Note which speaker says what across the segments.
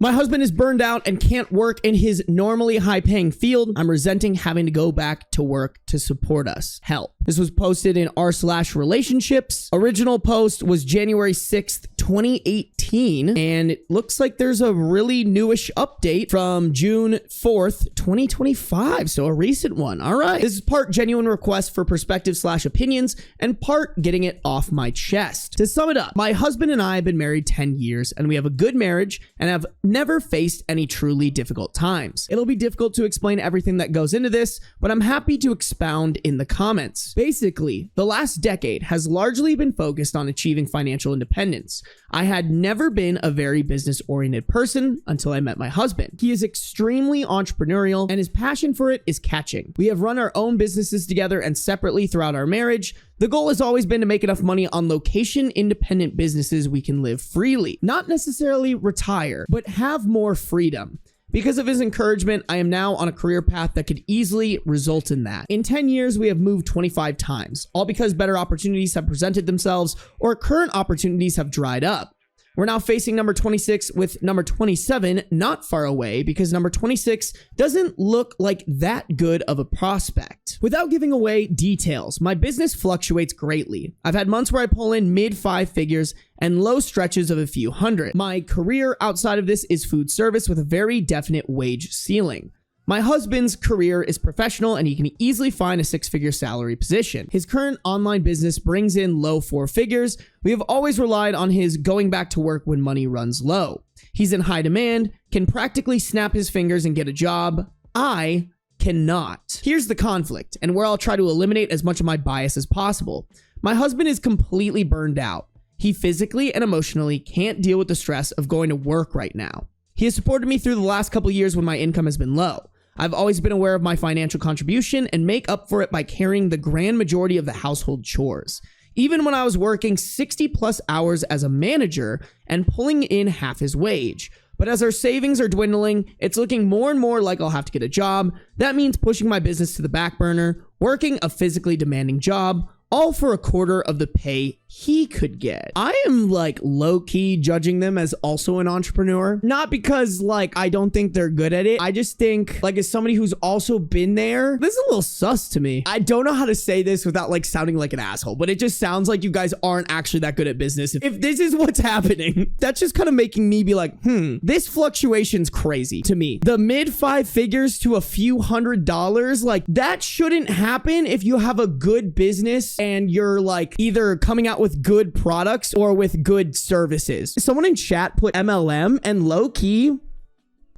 Speaker 1: My husband is burned out and can't work in his normally high-paying field. I'm resenting having to go back to work to support us. Help. This was posted in r/relationships. Original post was January 6th, 2018, and it looks like there's a really newish update from June 4th, 2025, so a recent one. All right. This is part genuine request for perspective/opinions and part getting it off my chest. To sum it up, my husband and I have been married 10 years, and we have a good marriage and have never faced any truly difficult times. It'll be difficult to explain everything that goes into this, but I'm happy to expound in the comments. Basically, the last decade has largely been focused on achieving financial independence. I had never been a very business-oriented person until I met my husband. He is extremely entrepreneurial, and his passion for it is catching. We have run our own businesses together and separately throughout our marriage. The goal has always been to make enough money on location-independent businesses we can live freely. Not necessarily retire, but have more freedom. Because of his encouragement, I am now on a career path that could easily result in that. In 10 years, we have moved 25 times, all because better opportunities have presented themselves or current opportunities have dried up. We're now facing number 26 with number 27 not far away because number 26 doesn't look like that good of a prospect. Without giving away details, my business fluctuates greatly. I've had months where I pull in mid-5 figures and low stretches of a few hundred. My career outside of this is food service with a very definite wage ceiling. My husband's career is professional and he can easily find a 6-figure salary position. His current online business brings in low 4 figures. We have always relied on his going back to work when money runs low. He's in high demand, can practically snap his fingers and get a job. I cannot. Here's the conflict and where I'll try to eliminate as much of my bias as possible. My husband is completely burned out. He physically and emotionally can't deal with the stress of going to work right now. He has supported me through the last couple of years when my income has been low. I've always been aware of my financial contribution and make up for it by carrying the grand majority of the household chores. Even when I was working 60 plus hours as a manager and pulling in half his wage. But as our savings are dwindling, it's looking more and more like I'll have to get a job. That means pushing my business to the back burner, working a physically demanding job, all for a quarter of the pay he could get. I am like low-key judging them as also an entrepreneur. Not because like I don't think they're good at it. I just think like as somebody who's also been there, this is a little sus to me. I don't know how to say this without like sounding like an asshole, but it just sounds like you guys aren't actually that good at business. If this is what's happening, that's just kind of making me be like, this fluctuation's crazy to me. The mid-5 figures to a few $100s, like that shouldn't happen if you have a good business and you're like either coming out with good products or with good services. Someone in chat put MLM and low key,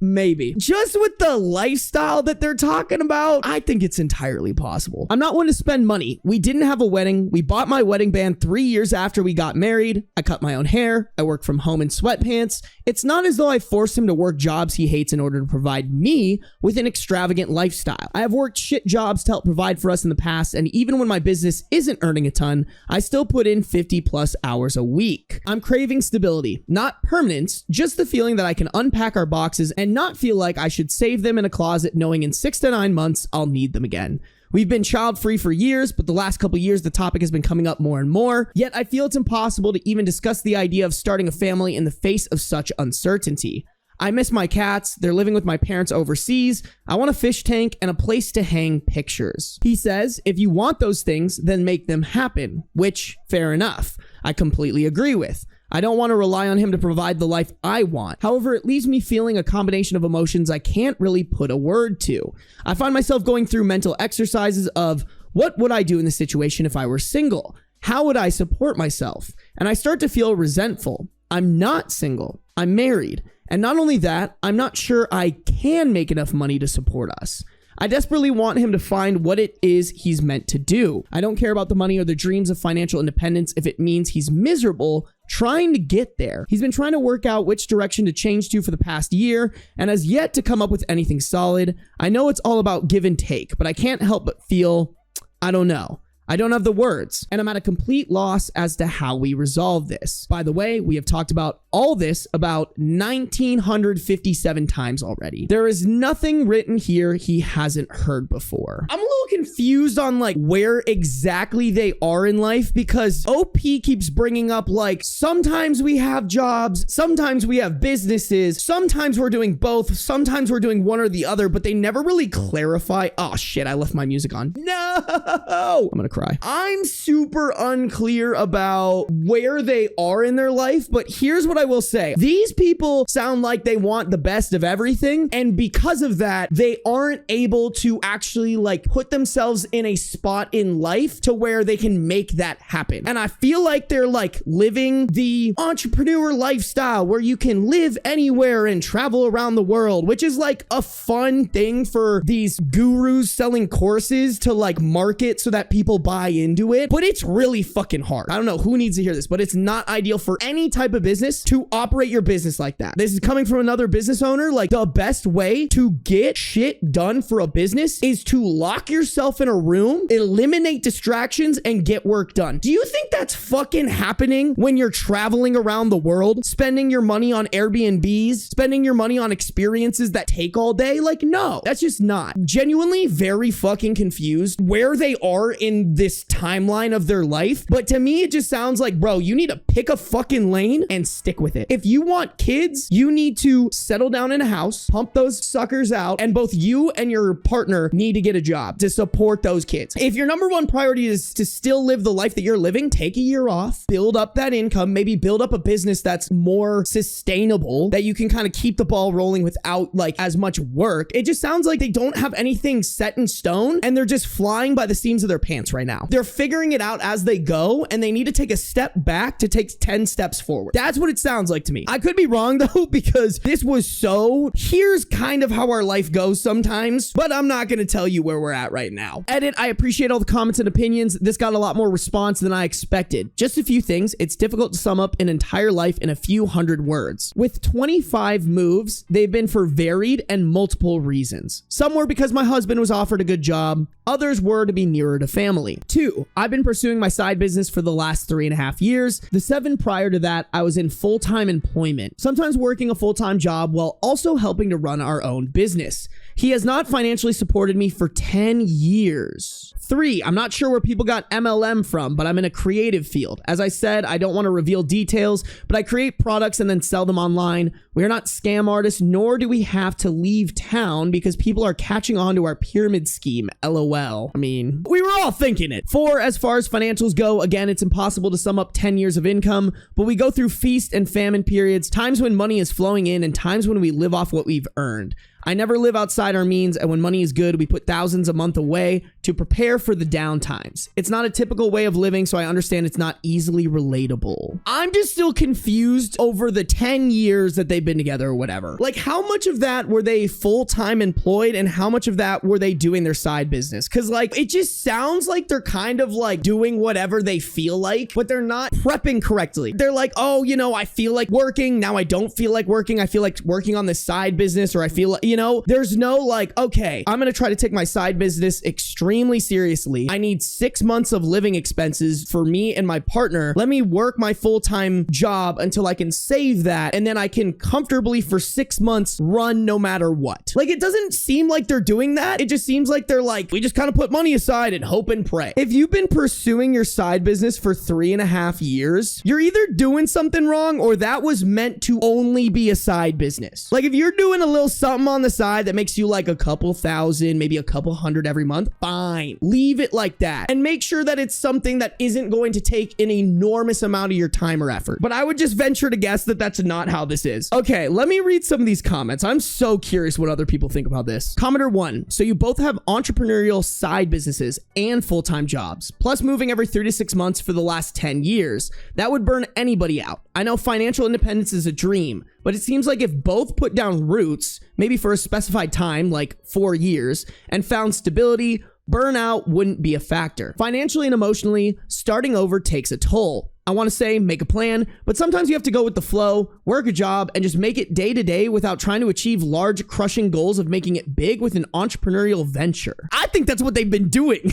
Speaker 1: maybe. Just with the lifestyle that they're talking about, I think it's entirely possible. I'm not one to spend money. We didn't have a wedding. We bought my wedding band 3 years after we got married. I cut my own hair. I work from home in sweatpants. It's not as though I forced him to work jobs he hates in order to provide me with an extravagant lifestyle. I have worked shit jobs to help provide for us in the past, and even when my business isn't earning a ton, I still put in 50 plus hours a week. I'm craving stability, not permanence, just the feeling that I can unpack our boxes and not feel like I should save them in a closet knowing in 6 to 9 months I'll need them again. We've been child-free for years, but the last couple years the topic has been coming up more and more, yet I feel it's impossible to even discuss the idea of starting a family in the face of such uncertainty. I miss my cats, they're living with my parents overseas, I want a fish tank and a place to hang pictures. He says, if you want those things, then make them happen, which, fair enough, I completely agree with. I don't want to rely on him to provide the life I want. However, it leaves me feeling a combination of emotions I can't really put a word to. I find myself going through mental exercises of, what would I do in this situation if I were single? How would I support myself? And I start to feel resentful. I'm not single. I'm married. And not only that, I'm not sure I can make enough money to support us. I desperately want him to find what it is he's meant to do. I don't care about the money or the dreams of financial independence if it means he's miserable trying to get there. He's been trying to work out which direction to change to for the past year and has yet to come up with anything solid. I know it's all about give and take, but I can't help but feel, I don't know. I don't have the words, and I'm at a complete loss as to how we resolve this. By the way, we have talked about all this about 1,957 times already. There is nothing written here he hasn't heard before. I'm a little confused on like where exactly they are in life, because OP keeps bringing up like sometimes we have jobs, sometimes we have businesses, sometimes we're doing both, sometimes we're doing one or the other, but they never really clarify. Oh shit, I left my music on. No, I'm gonna cry. I'm super unclear about where they are in their life, but here's what I will say. These people sound like they want the best of everything, and because of that, they aren't able to actually like put themselves in a spot in life to where they can make that happen. And I feel like they're like living the entrepreneur lifestyle where you can live anywhere and travel around the world, which is like a fun thing for these gurus selling courses to like market so that people buy into it. But it's really fucking hard. I don't know who needs to hear this, but it's not ideal for any type of business to operate your business like that. This is coming from another business owner. Like, the best way to get shit done for a business is to lock yourself in a room, eliminate distractions, and get work done. Do you think that's fucking happening when you're traveling around the world, spending your money on Airbnbs, spending your money on experiences that take all day? Like, no, that's just not. Genuinely very fucking confused where they are in this timeline of their life. But to me, it just sounds like, bro, you need to pick a fucking lane and stick with it. If you want kids, you need to settle down in a house, pump those suckers out, and both you and your partner need to get a job to support those kids. If your number one priority is to still live the life that you're living, take a year off, build up that income, maybe build up a business that's more sustainable, that you can kind of keep the ball rolling without like as much work. It just sounds like they don't have anything set in stone, and they're just flying by the seams of their pants right now. They're figuring it out as they go, and they need to take a step back to take 10 steps forward. That's what it sounds like to me. I could be wrong though, because this was so, here's kind of how our life goes sometimes, but I'm not going to tell you where we're at right now. Edit, I appreciate all the comments and opinions. This got a lot more response than I expected. Just a few things. It's difficult to sum up an entire life in a few hundred words. With 25 moves, they've been for varied and multiple reasons. Some were because my husband was offered a good job. Others were to be nearer to family. 2, I've been pursuing my side business for the last 3.5 years. The 7 prior to that, I was in full-time employment, sometimes working a full-time job while also helping to run our own business. He has not financially supported me for 10 years. 3, I'm not sure where people got MLM from, but I'm in a creative field. As I said, I don't want to reveal details, but I create products and then sell them online. We are not scam artists, nor do we have to leave town because people are catching on to our pyramid scheme. LOL. I mean, we were all thinking it. 4, as far as financials go, again, it's impossible to sum up 10 years of income, but we go through feast and famine periods, times when money is flowing in and times when we live off what we've earned. I never live outside our means, and when money is good, we put thousands a month away to prepare for the down times. It's not a typical way of living, so I understand it's not easily relatable. I'm just still confused over the 10 years that they've been together or whatever. Like, how much of that were they full-time employed, and how much of that were they doing their side business? Because, like, it just sounds like they're kind of, like, doing whatever they feel like, but they're not prepping correctly. They're like, oh, you know, I feel like working. Now I don't feel like working. I feel like working on this side business, or I feel like, you know, there's no like, okay, I'm going to try to take my side business extremely seriously. I need 6 months of living expenses for me and my partner. Let me work my full-time job until I can save that. And then I can comfortably for 6 months run no matter what. Like, it doesn't seem like they're doing that. It just seems like they're like, we just kind of put money aside and hope and pray. If you've been pursuing your side business for 3.5 years, you're either doing something wrong or that was meant to only be a side business. Like, if you're doing a little something on the side that makes you like a couple thousand, maybe a couple hundred every month, fine. Leave it like that. And make sure that it's something that isn't going to take an enormous amount of your time or effort. But I would just venture to guess that that's not how this is. Okay, let me read some of these comments. I'm so curious what other people think about this. Commenter 1, so you both have entrepreneurial side businesses and full-time jobs, plus moving every 3 to 6 months for the last 10 years. That would burn anybody out. I know financial independence is a dream, but it seems like if both put down roots, maybe for a specified time, like 4 years, and found stability, burnout wouldn't be a factor. Financially and emotionally, starting over takes a toll. I want to say make a plan, but sometimes you have to go with the flow, work a job, and just make it day to day without trying to achieve large, crushing goals of making it big with an entrepreneurial venture. I think that's what they've been doing.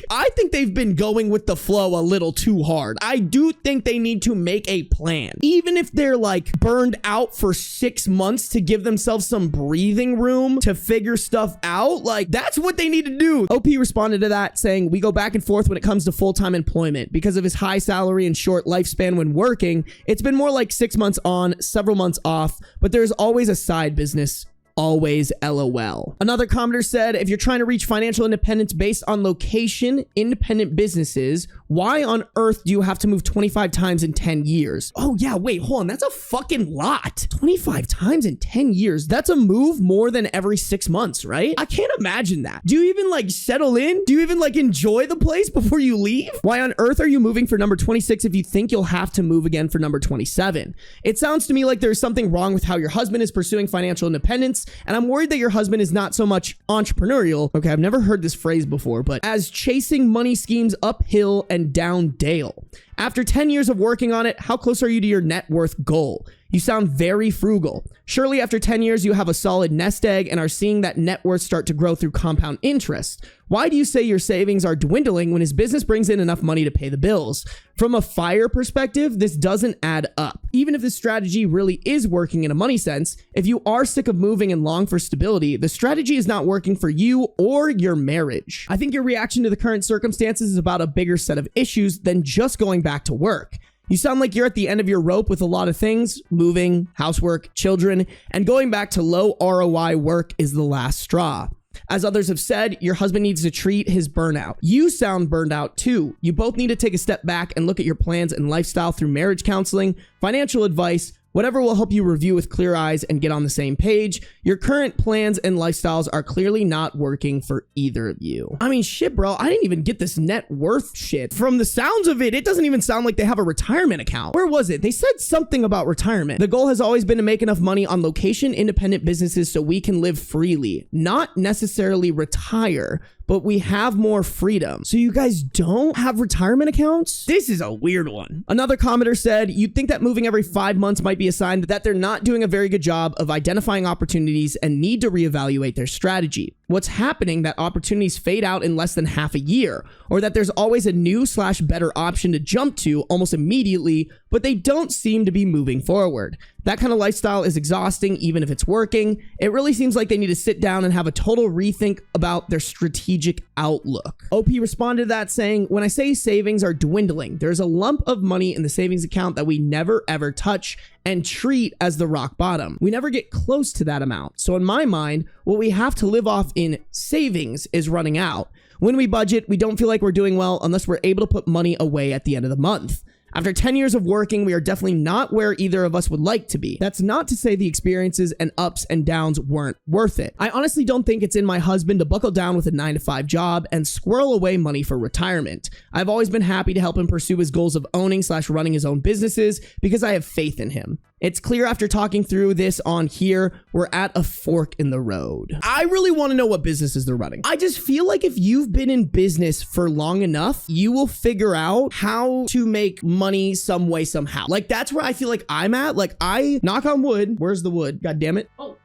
Speaker 1: I think they've been going with the flow a little too hard. I do think they need to make a plan. Even if they're like burned out for 6 months to give themselves some breathing room to figure stuff out, like that's what they need to do. OP responded to that saying, we go back and forth when it comes to full-time employment. Because of his high salary and short lifespan when working, it's been more like 6 months on, several months off, but there's always a side business. Always LOL. Another commenter said, if you're trying to reach financial independence based on location, independent businesses, why on earth do you have to move 25 times in 10 years? Oh yeah, wait, hold on. That's a fucking lot. 25 times in 10 years. That's a move more than every 6 months, right? I can't imagine that. Do you even like settle in? Do you even like enjoy the place before you leave? Why on earth are you moving for number 26 if you think you'll have to move again for number 27? It sounds to me like there's something wrong with how your husband is pursuing financial independence, and I'm worried that your husband is not so much entrepreneurial. Okay, I've never heard this phrase before, but as chasing money schemes uphill and down dale. After 10 years of working on it, how close are you to your net worth goal? You sound very frugal. Surely after 10 years, you have a solid nest egg and are seeing that net worth start to grow through compound interest. Why do you say your savings are dwindling when his business brings in enough money to pay the bills? From a FIRE perspective, this doesn't add up. Even if this strategy really is working in a money sense, if you are sick of moving and long for stability, the strategy is not working for you or your marriage. I think your reaction to the current circumstances is about a bigger set of issues than just going back to work. You sound like you're at the end of your rope with a lot of things, moving, housework, children, and going back to low ROI work is the last straw. As others have said, your husband needs to treat his burnout. You sound burned out too. You both need to take a step back and look at your plans and lifestyle through marriage counseling, financial advice, whatever will help you review with clear eyes and get on the same page. Your current plans and lifestyles are clearly not working for either of you. I mean, shit, bro, I didn't even get this net worth shit. From the sounds of it, it doesn't even sound like they have a retirement account. Where was it? They said something about retirement. The goal has always been to make enough money on location independent businesses so we can live freely, not necessarily retire, but we have more freedom. So you guys don't have retirement accounts? This is a weird one. Another commenter said, you'd think that moving every 5 months might be a sign that they're not doing a very good job of identifying opportunities and need to reevaluate their strategy. What's happening that opportunities fade out in less than half a year, or that there's always a new/better option to jump to almost immediately, but they don't seem to be moving forward. That kind of lifestyle is exhausting even if it's working. It really seems like they need to sit down and have a total rethink about their strategic outlook. OP responded to that saying, when I say savings are dwindling, there's a lump of money in the savings account that we never ever touch and treat as the rock bottom. We never get close to that amount. So in my mind, what we have to live off in savings is running out. When we budget, we don't feel like we're doing well unless we're able to put money away at the end of the month. After 10 years of working, we are definitely not where either of us would like to be. That's not to say the experiences and ups and downs weren't worth it. I honestly don't think it's in my husband to buckle down with a 9-to-5 job and squirrel away money for retirement. I've always been happy to help him pursue his goals of owning/running his own businesses because I have faith in him. It's clear after talking through this on here, we're at a fork in the road. I really want to know what businesses they're running. I just feel like if you've been in business for long enough, you will figure out how to make money some way, somehow. Like, that's where I feel like I'm at. Like, I knock on wood. Where's the wood? God damn it. Oh.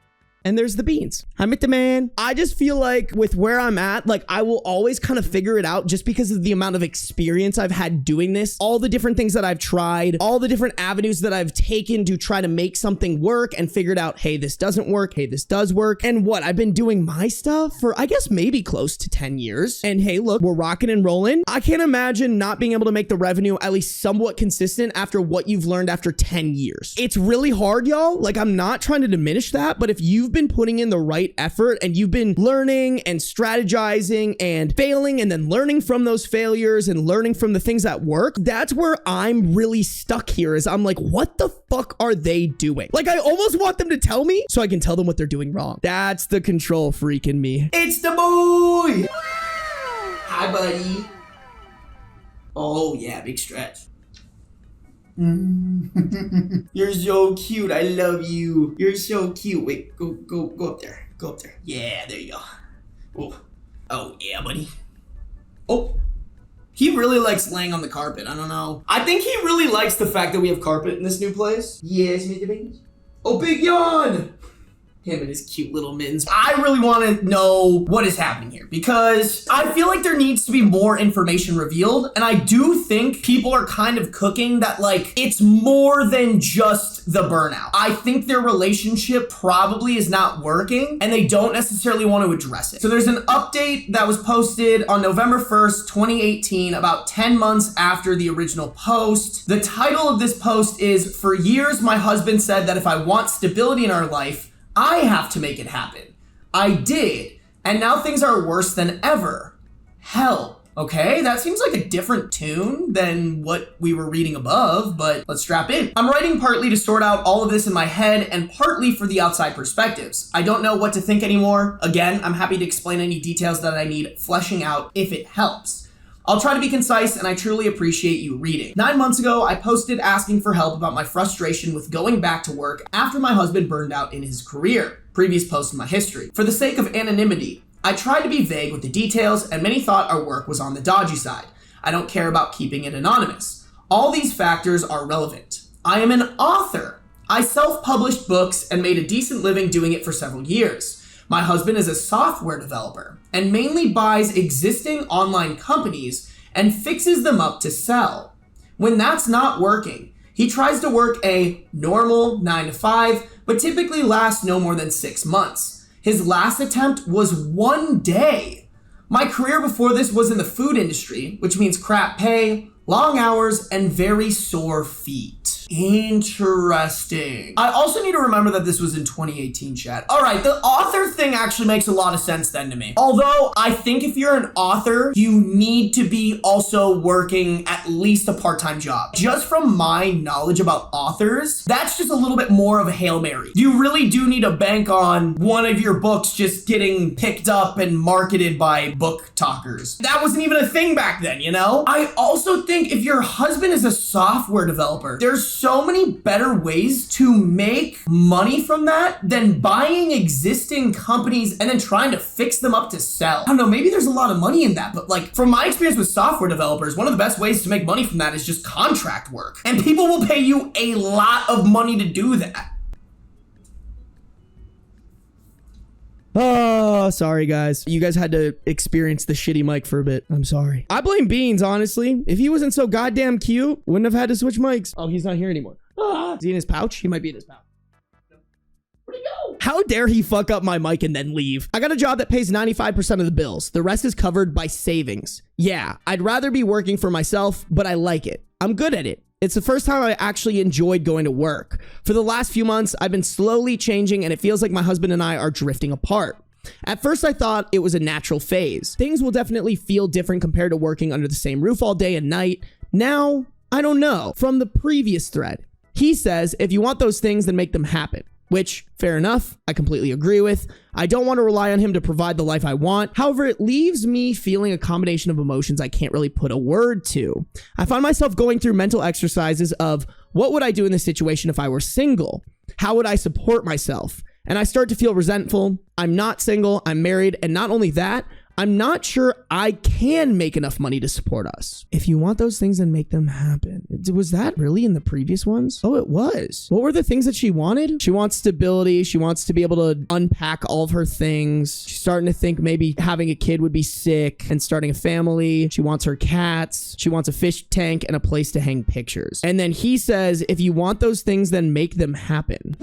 Speaker 1: And there's the beans. I met the man. I just feel like with where I'm at, like I will always kind of figure it out just because of the amount of experience I've had doing this, all the different things that I've tried, all the different avenues that I've taken to try to make something work and figured out, hey, this doesn't work. Hey, this does work. And what? I've been doing my stuff for, I guess, maybe close to 10 years. And hey, look, we're rocking and rolling. I can't imagine not being able to make the revenue at least somewhat consistent after what you've learned after 10 years. It's really hard, y'all. Like, I'm not trying to diminish that, but if you've been putting in the right effort and you've been learning and strategizing and failing and then learning from those failures and learning from the things that work, that's where I'm really stuck here. Is I'm like, what the fuck are they doing? Like, I almost want them to tell me so I can tell them what they're doing wrong. That's the control freak in me. It's the boy. Hi, buddy. Oh yeah, big stretch. You're so cute. I love you. You're so cute. Wait, go up there. Go up there. Yeah, there you go. Oh yeah, buddy. Oh, He really likes laying on the carpet. I don't know. I think he really likes the fact that we have carpet in this new place. Yes, Mr. Baines. Oh, big yawn! Him and his cute little mittens. I really want to know what is happening here because I feel like there needs to be more information revealed. And I do think people are kind of cooking that like it's more than just the burnout. I think their relationship probably is not working and they don't necessarily want to address it. So there's an update that was posted on November 1st, 2018, about 10 months after the original post. The title of this post is, "For years, my husband said that if I want stability in our life, I have to make it happen. I did, and now things are worse than ever. Help." Okay, that seems like a different tune than what we were reading above, but let's strap in. I'm writing partly to sort out all of this in my head and partly for the outside perspectives. I don't know what to think anymore. Again, I'm happy to explain any details that I need fleshing out if it helps. I'll try to be concise, and I truly appreciate you reading. 9 months ago, I posted asking for help about my frustration with going back to work after my husband burned out in his career. Previous post in my history. For the sake of anonymity, I tried to be vague with the details, and many thought our work was on the dodgy side. I don't care about keeping it anonymous. All these factors are relevant. I am an author. I self-published books and made a decent living doing it for several years. My husband is a software developer and mainly buys existing online companies and fixes them up to sell. When that's not working, he tries to work a normal 9 to 5, but typically lasts no more than 6 months. His last attempt was 1 day. My career before this was in the food industry, which means crap pay, long hours, and very sore feet. Interesting. I also need to remember that this was in 2018, chat. All right, the author thing actually makes a lot of sense then to me. Although I think if you're an author, you need to be also working at least a part-time job. Just from my knowledge about authors, that's just a little bit more of a Hail Mary. You really do need to bank on one of your books just getting picked up and marketed by book talkers. That wasn't even a thing back then, you know? I also think if your husband is a software developer, there's so many better ways to make money from that than buying existing companies and then trying to fix them up to sell. I don't know, maybe there's a lot of money in that, but like from my experience with software developers, one of the best ways to make money from that is just contract work. And people will pay you a lot of money to do that. Oh, sorry guys. You guys had to experience the shitty mic for a bit. I'm sorry. I blame Beans, honestly. If he wasn't so goddamn cute, wouldn't have had to switch mics. Oh, he's not here anymore. Is he in his pouch? He might be in his pouch. Where'd he go? How dare he fuck up my mic and then leave? I got a job that pays 95% of the bills. The rest is covered by savings. Yeah, I'd rather be working for myself, but I like it. I'm good at it. It's the first time I actually enjoyed going to work. For the last few months, I've been slowly changing and it feels like my husband and I are drifting apart. At first, I thought it was a natural phase. Things will definitely feel different compared to working under the same roof all day and night. Now, I don't know. From the previous thread, he says, if you want those things, then make them happen. Which, fair enough, I completely agree with. I don't want to rely on him to provide the life I want. However, it leaves me feeling a combination of emotions I can't really put a word to. I find myself going through mental exercises of what would I do in this situation if I were single? How would I support myself? And I start to feel resentful. I'm not single, I'm married, and not only that, I'm not sure I can make enough money to support us. If you want those things, then make them happen. Was that really in the previous ones? Oh, it was. What were the things that she wanted? She wants stability. She wants to be able to unpack all of her things. She's starting to think maybe having a kid would be sick and starting a family. She wants her cats. She wants a fish tank and a place to hang pictures. And then he says, if you want those things, then make them happen.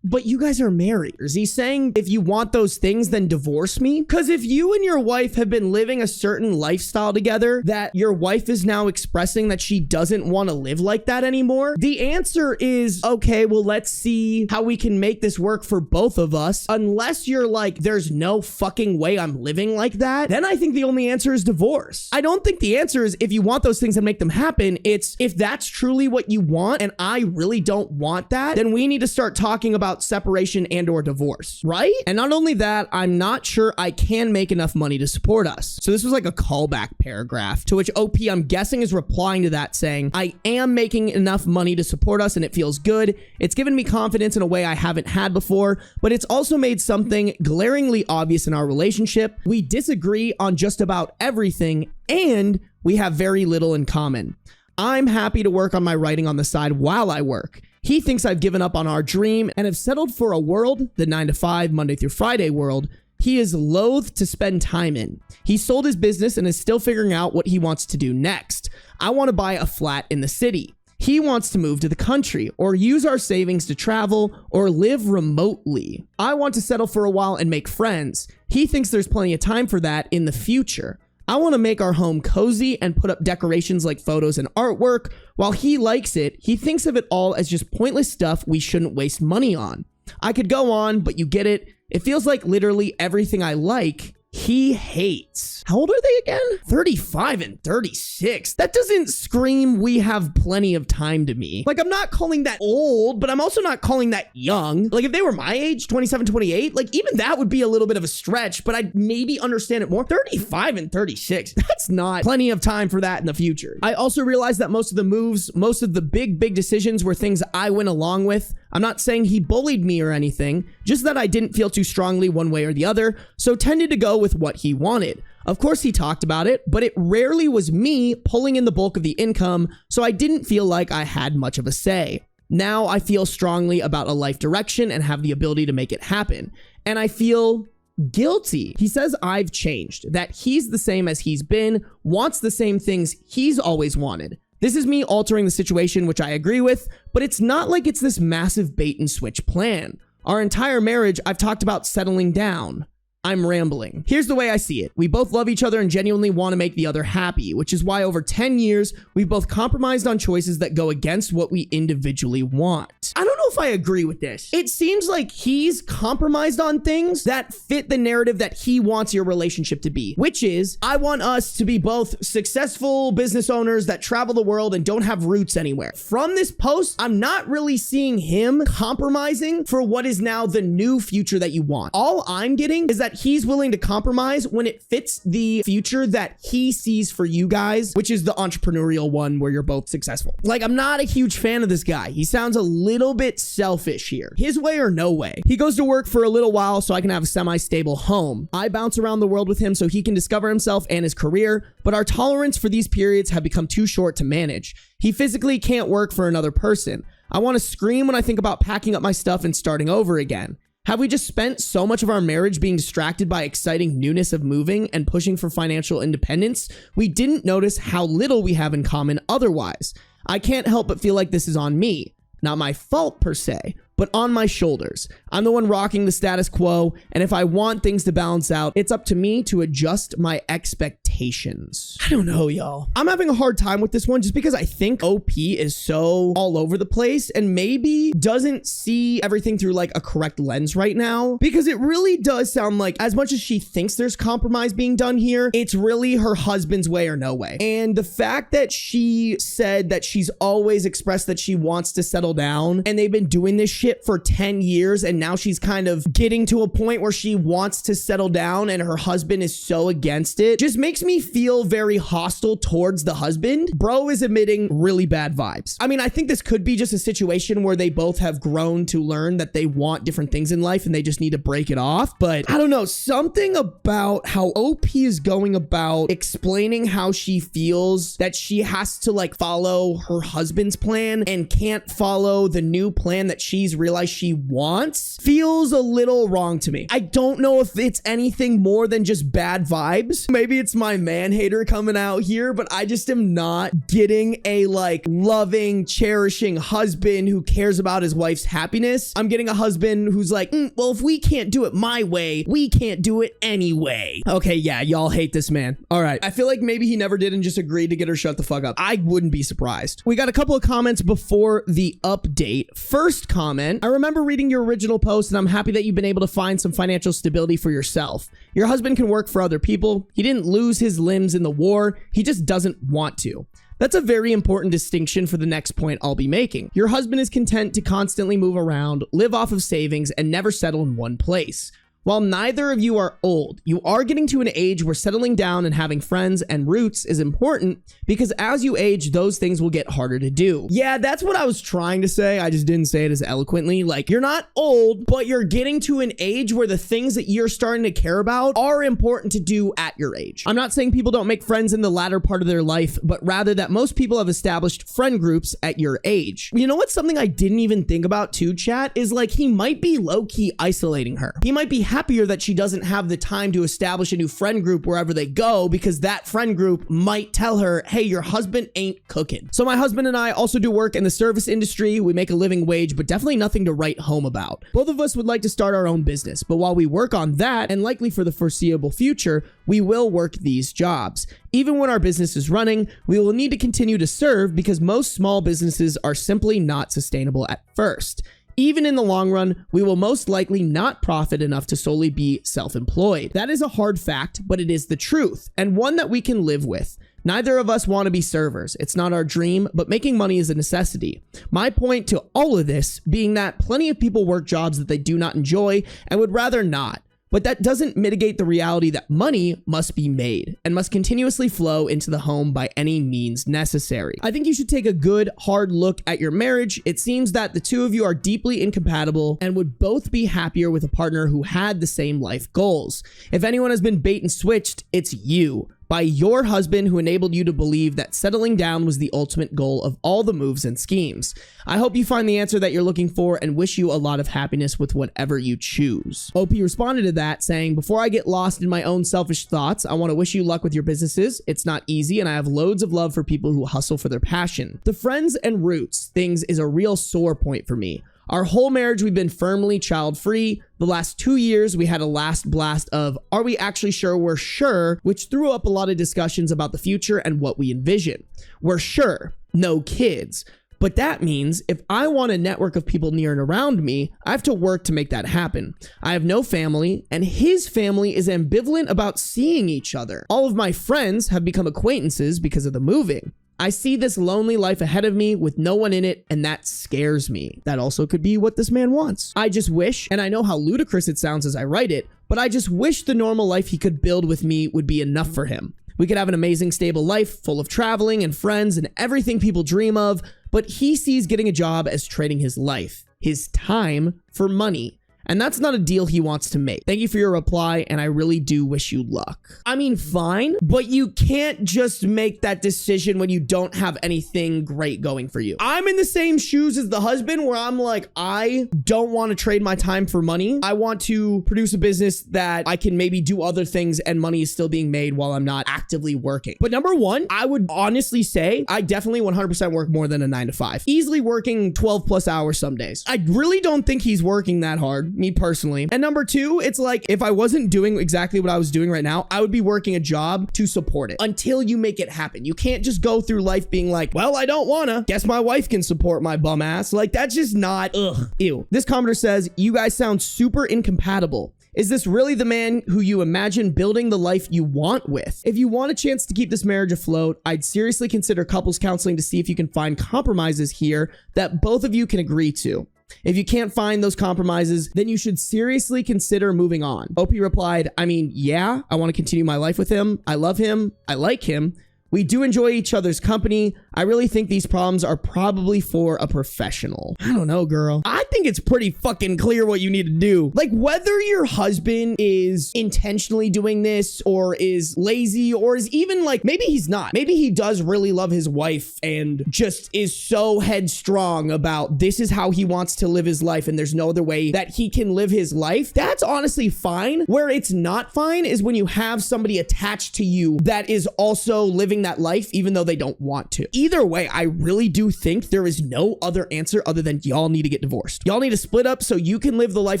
Speaker 1: But you guys are married. Is he saying if you want those things, then divorce me? Because if you and your wife have been living a certain lifestyle together that your wife is now expressing that she doesn't want to live like that anymore, the answer is, okay, well, let's see how we can make this work for both of us. Unless you're like, there's no fucking way I'm living like that, then I think the only answer is divorce. I don't think the answer is if you want those things and make them happen. It's if that's truly what you want and I really don't want that, then we need to start talking about about separation and or divorce, right? And not only that, I'm not sure I can make enough money to support us. So this was like a callback paragraph to which OP, I'm guessing, is replying to that saying, I am making enough money to support us and it feels good. It's given me confidence in a way I haven't had before, but it's also made something glaringly obvious in our relationship. We disagree on just about everything and we have very little in common. I'm happy to work on my writing on the side while I work. He thinks I've given up on our dream and have settled for a world, the 9-to-5, Monday through Friday world, he is loath to spend time in. He sold his business and is still figuring out what he wants to do next. I want to buy a flat in the city. He wants to move to the country or use our savings to travel or live remotely. I want to settle for a while and make friends. He thinks there's plenty of time for that in the future. I want to make our home cozy and put up decorations like photos and artwork. While he likes it, he thinks of it all as just pointless stuff we shouldn't waste money on. I could go on, but you get it. It feels like literally everything I like, he hates. How old are they again? 35 and 36. That doesn't scream we have plenty of time to me. Like, I'm not calling that old, but I'm also not calling that young. Like, if they were my age, 27, 28, like even that would be a little bit of a stretch, but I'd maybe understand it more. 35 and 36, that's not plenty of time for that in the future. I also realized that most of the moves, most of the big decisions were things I went along with. I'm not saying he bullied me or anything, just that I didn't feel too strongly one way or the other, so tended to go with what he wanted. Of course he talked about it, but it rarely was me pulling in the bulk of the income, so I didn't feel like I had much of a say. Now I feel strongly about a life direction and have the ability to make it happen, and I feel guilty. He says I've changed, that he's the same as he's been, wants the same things he's always wanted. This is me altering the situation, which I agree with, but it's not like it's this massive bait and switch plan. Our entire marriage, I've talked about settling down. I'm rambling. Here's the way I see it. We both love each other and genuinely want to make the other happy, which is why over 10 years, we've both compromised on choices that go against what we individually want. I don't know if I agree with this. It seems like he's compromised on things that fit the narrative that he wants your relationship to be, which is, I want us to be both successful business owners that travel the world and don't have roots anywhere. From this post, I'm not really seeing him compromising for what is now the new future that you want. All I'm getting is that he's willing to compromise when it fits the future that he sees for you guys, which is the entrepreneurial one where you're both successful. Like, I'm not a huge fan of this guy. He sounds a little bit selfish here. His way or no way. He goes to work for a little while so I can have a semi-stable home. I bounce around the world with him so he can discover himself and his career, but our tolerance for these periods have become too short to manage. He physically can't work for another person. I want to scream when I think about packing up my stuff and starting over again. Have we just spent so much of our marriage being distracted by exciting newness of moving and pushing for financial independence, we didn't notice how little we have in common otherwise? I can't help but feel like this is on me. Not my fault per se, but on my shoulders. I'm the one rocking the status quo, and if I want things to balance out, it's up to me to adjust my expectations. I don't know, y'all. I'm having a hard time with this one just because I think OP is so all over the place and maybe doesn't see everything through like a correct lens right now, because it really does sound like as much as she thinks there's compromise being done here, it's really her husband's way or no way. And the fact that she said that she's always expressed that she wants to settle down and they've been doing this shit for 10 years and now she's kind of getting to a point where she wants to settle down and her husband is so against it just makes me feel very hostile towards the husband. Bro is emitting really bad vibes. I mean, I think this could be just a situation where they both have grown to learn that they want different things in life and they just need to break it off. But I don't know, something about how OP is going about explaining how she feels that she has to like follow her husband's plan and can't follow the new plan that she's realized she wants feels a little wrong to me. I don't know if it's anything more than just bad vibes. Maybe it's my man hater coming out here, but I just am not getting a like loving, cherishing husband who cares about his wife's happiness. I'm getting a husband who's like, well, if we can't do it my way, we can't do it anyway. Okay, yeah, y'all hate this man. All right. I feel like maybe he never did and just agreed to get her shut the fuck up. I wouldn't be surprised. We got a couple of comments before the update. First comment, I remember reading your original post and I'm happy that you've been able to find some financial stability for yourself. Your husband can work for other people. He didn't lose his limbs in the war. He just doesn't want to. That's a very important distinction for the next point I'll be making. Your husband is content to constantly move around, live off of savings, and never settle in one place. While neither of you are old, you are getting to an age where settling down and having friends and roots is important because as you age, those things will get harder to do. Yeah, that's what I was trying to say. I just didn't say it as eloquently. Like, you're not old, but you're getting to an age where the things that you're starting to care about are important to do at your age. I'm not saying people don't make friends in the latter part of their life, but rather that most people have established friend groups at your age. You know what's something I didn't even think about too, chat, is like he might be low-key isolating her. He might be happier that she doesn't have the time to establish a new friend group wherever they go because that friend group might tell her, hey, your husband ain't cooking. So my husband and I also do work in the service industry. We make a living wage, but definitely nothing to write home about. Both of us would like to start our own business, but while we work on that, and likely for the foreseeable future, we will work these jobs. Even when our business is running, we will need to continue to serve because most small businesses are simply not sustainable at first. Even in the long run, we will most likely not profit enough to solely be self-employed. That is a hard fact, but it is the truth, and one that we can live with. Neither of us want to be servers. It's not our dream, but making money is a necessity. My point to all of this being that plenty of people work jobs that they do not enjoy and would rather not. But that doesn't mitigate the reality that money must be made and must continuously flow into the home by any means necessary. I think you should take a good, hard look at your marriage. It seems that the two of you are deeply incompatible and would both be happier with a partner who had the same life goals. If anyone has been bait and switched, it's you. By your husband who enabled you to believe that settling down was the ultimate goal of all the moves and schemes. I hope you find the answer that you're looking for and wish you a lot of happiness with whatever you choose. OP responded to that saying, before I get lost in my own selfish thoughts, I want to wish you luck with your businesses. It's not easy and I have loads of love for people who hustle for their passion. The friends and roots things is a real sore point for me. Our whole marriage, we've been firmly child-free. The last 2 years, we had a last blast of, are we actually sure we're sure, which threw up a lot of discussions about the future and what we envision. We're sure, no kids. But that means if I want a network of people near and around me, I have to work to make that happen. I have no family, and his family is ambivalent about seeing each other. All of my friends have become acquaintances because of the moving. I see this lonely life ahead of me with no one in it, and that scares me. That also could be what this man wants. I just wish, and I know how ludicrous it sounds as I write it, but I just wish the normal life he could build with me would be enough for him. We could have an amazing, stable life full of traveling and friends and everything people dream of, but he sees getting a job as trading his life, his time for money. And that's not a deal he wants to make. Thank you for your reply, and I really do wish you luck. I mean, fine, but you can't just make that decision when you don't have anything great going for you. I'm in the same shoes as the husband where I'm like, I don't want to trade my time for money. I want to produce a business that I can maybe do other things and money is still being made while I'm not actively working. But number one, I would honestly say I definitely 100% work more than a 9 to 5. Easily working 12 plus hours some days. I really don't think he's working that hard, me personally. And number two, it's like if I wasn't doing exactly what I was doing right now, I would be working a job to support it until you make it happen. You can't just go through life being like, well, I don't wanna. Guess my wife can support my bum ass. Like, that's just not, ew. This commenter says, you guys sound super incompatible. Is this really the man who you imagine building the life you want with? If you want a chance to keep this marriage afloat, I'd seriously consider couples counseling to see if you can find compromises here that both of you can agree to. If you can't find those compromises, then you should seriously consider moving on. OP replied, I mean, yeah, I want to continue my life with him. I love him. I like him. We do enjoy each other's company. I really think these problems are probably for a professional. I don't know, girl. I think it's pretty fucking clear what you need to do. Like, whether your husband is intentionally doing this or is lazy or is even like, maybe he's not. Maybe he does really love his wife and just is so headstrong about this is how he wants to live his life and there's no other way that he can live his life. That's honestly fine. Where it's not fine is when you have somebody attached to you that is also living that life even though they don't want to. Either way, I really do think there is no other answer other than y'all need to get divorced. Y'all need to split up so you can live the life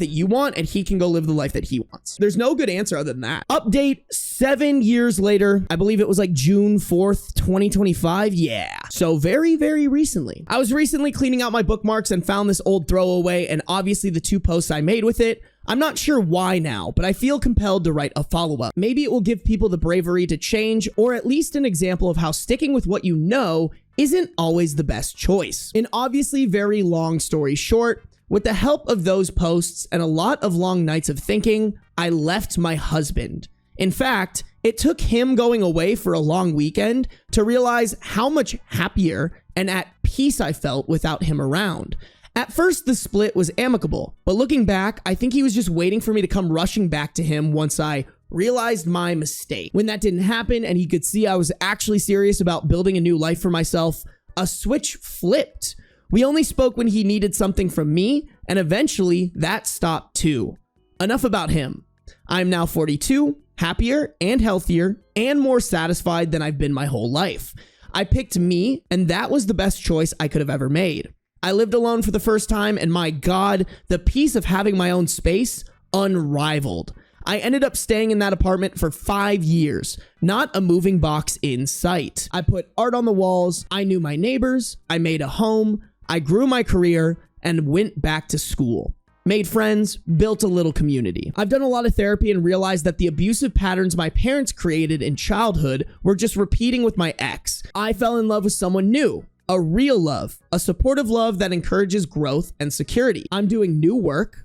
Speaker 1: that you want and he can go live the life that he wants. There's no good answer other than that. Update 7 years later. I believe it was like June 4th, 2025. Yeah. So very, very recently. I was recently cleaning out my bookmarks and found this old throwaway and obviously the 2 posts I made with it. I'm not sure why now, but I feel compelled to write a follow-up. Maybe it will give people the bravery to change, or at least an example of how sticking with what you know isn't always the best choice. An obviously very long story short, with the help of those posts and a lot of long nights of thinking, I left my husband. In fact, it took him going away for a long weekend to realize how much happier and at peace I felt without him around. At first, the split was amicable, but looking back, I think he was just waiting for me to come rushing back to him once I realized my mistake. When that didn't happen and he could see I was actually serious about building a new life for myself, a switch flipped. We only spoke when he needed something from me, and eventually that stopped too. Enough about him. I'm now 42, happier and healthier, and more satisfied than I've been my whole life. I picked me, and that was the best choice I could have ever made. I lived alone for the first time, and my God, the peace of having my own space, unrivaled. I ended up staying in that apartment for 5 years, not a moving box in sight. I put art on the walls, I knew my neighbors, I made a home, I grew my career, and went back to school. Made friends, built a little community. I've done a lot of therapy and realized that the abusive patterns my parents created in childhood were just repeating with my ex. I fell in love with someone new. A real love, a supportive love that encourages growth and security. I'm doing new work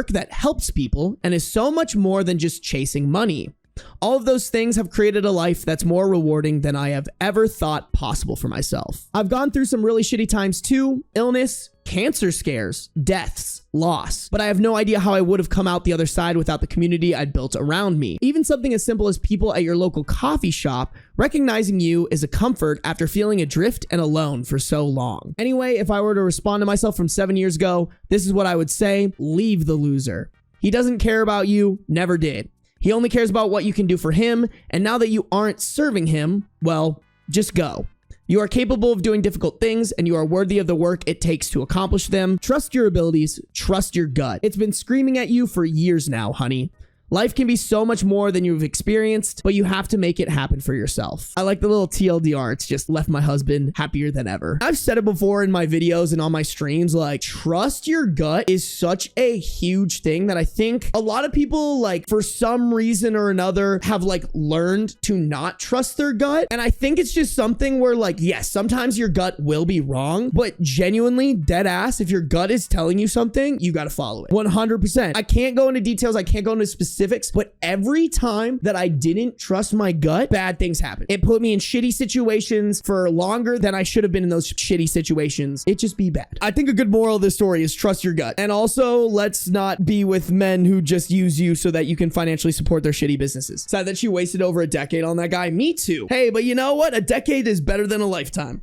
Speaker 1: that helps people, and is so much more than just chasing money. All of those things have created a life that's more rewarding than I have ever thought possible for myself. I've gone through some really shitty times too, illness, cancer scares, deaths, loss, but I have no idea how I would have come out the other side without the community I'd built around me. Even something as simple as people at your local coffee shop recognizing you is a comfort after feeling adrift and alone for so long. Anyway, if I were to respond to myself from 7 years ago, this is what I would say: leave the loser. He doesn't care about you, never did. He only cares about what you can do for him, and now that you aren't serving him, well, just go. You are capable of doing difficult things, and you are worthy of the work it takes to accomplish them. Trust your abilities, trust your gut. It's been screaming at you for years now, honey. Life can be so much more than you've experienced, but you have to make it happen for yourself. I like the little TLDR. It's just left my husband happier than ever. I've said it before in my videos and on my streams, like, trust your gut is such a huge thing that I think a lot of people, like, for some reason or another, have like learned to not trust their gut. And I think it's just something where, like, yes, sometimes your gut will be wrong, but genuinely, dead ass, if your gut is telling you something, you got to follow it 100%. I can't go into details. I can't go into specifics, but every time that I didn't trust my gut, bad things happened. It put me in shitty situations for longer than I should have been in those shitty situations. It just be bad. I think a good moral of this story is trust your gut. And also, let's not be with men who just use you so that you can financially support their shitty businesses. Sad that she wasted over a decade on that guy. Me too. Hey, but you know what? A decade is better than a lifetime.